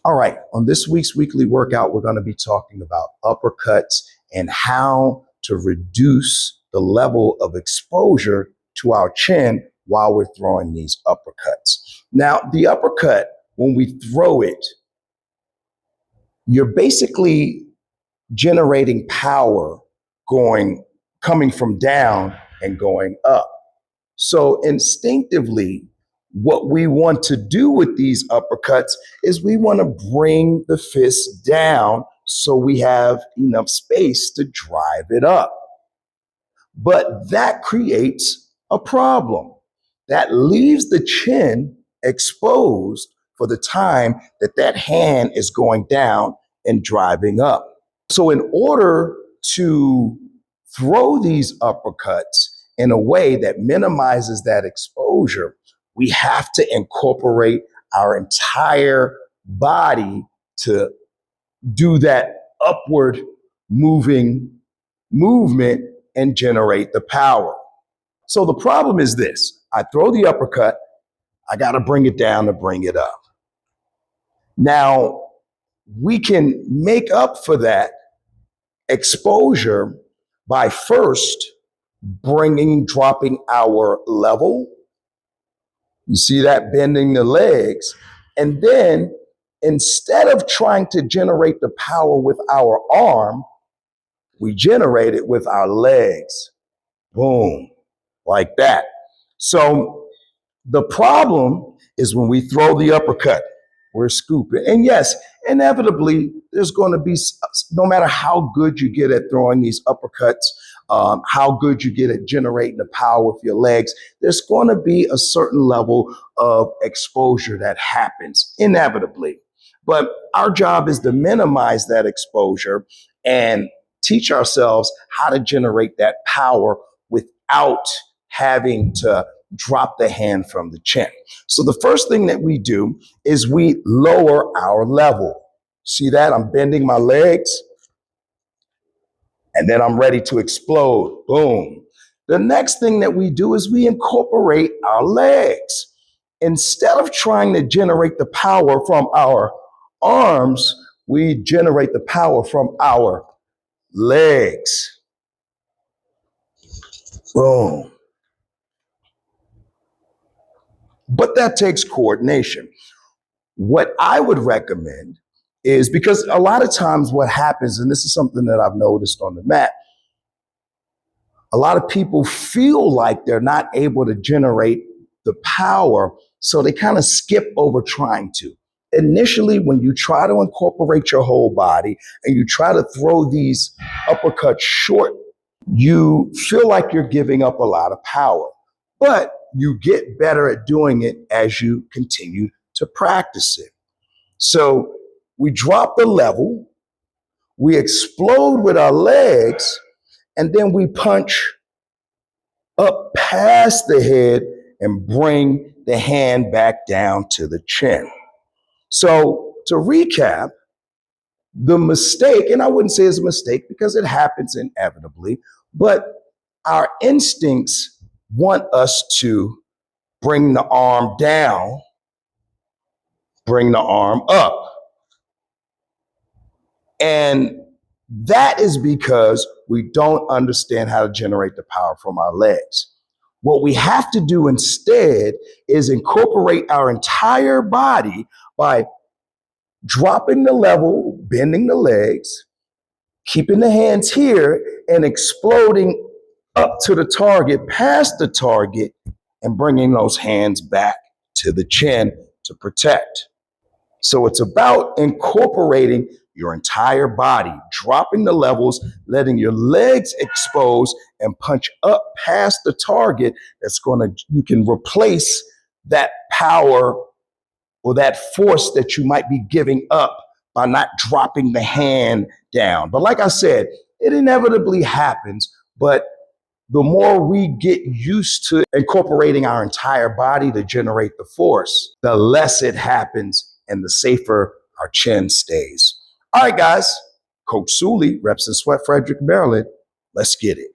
All right, on this week's weekly workout, we're going to be talking about uppercuts and how to reduce the level of exposure to our chin while we're throwing these uppercuts. Now, the uppercut, when we throw it, you're basically generating power coming from down and going up. So instinctively, what we want to do with these uppercuts is we want to bring the fist down so we have enough space to drive it up. But that creates a problem. That leaves the chin exposed for the time that that hand is going down and driving up. So in order to throw these uppercuts in a way that minimizes that exposure, we have to incorporate our entire body to do that upward moving movement and generate the power. So the problem is this: I throw the uppercut, I got to bring it down to bring it up. Now, we can make up for that exposure by first dropping our level. You see that, bending the legs. And then instead of trying to generate the power with our arm, we generate it with our legs. Boom, like that. So the problem is when we throw the uppercut, we're scooping. And yes, inevitably, there's going to be, no matter how good you get at throwing these uppercuts, how good you get at generating the power with your legs, there's going to be a certain level of exposure that happens inevitably. But our job is to minimize that exposure and teach ourselves how to generate that power without having to drop the hand from the chin. So the first thing that we do is we lower our level. See that? I'm bending my legs and then I'm ready to explode. Boom. The next thing that we do is we incorporate our legs. Instead of trying to generate the power from our arms, we generate the power from our legs. Boom. But that takes coordination. What I would recommend is, because a lot of times what happens, and this is something that I've noticed on the mat, a lot of people feel like they're not able to generate the power, so they kind of skip over trying to. Initially, when you try to incorporate your whole body and you try to throw these uppercuts short, you feel like you're giving up a lot of power. But you get better at doing it as you continue to practice it. So we drop the level, we explode with our legs, and then we punch up past the head and bring the hand back down to the chin. So to recap, the mistake, and I wouldn't say it's a mistake because it happens inevitably, but our instincts want us to bring the arm down, bring the arm up. And that is because we don't understand how to generate the power from our legs. What we have to do instead is incorporate our entire body by dropping the level, bending the legs, keeping the hands here, and exploding up to the target, past the target, and bringing those hands back to the chin to protect. So it's about incorporating your entire body, dropping the levels, letting your legs expose and punch up past the target. You can replace that power or that force that you might be giving up by not dropping the hand down. But like I said, it inevitably happens, but the more we get used to incorporating our entire body to generate the force, the less it happens and the safer our chin stays. All right, guys, Coach Sully, Reps and Sweat, Frederick, Maryland. Let's get it.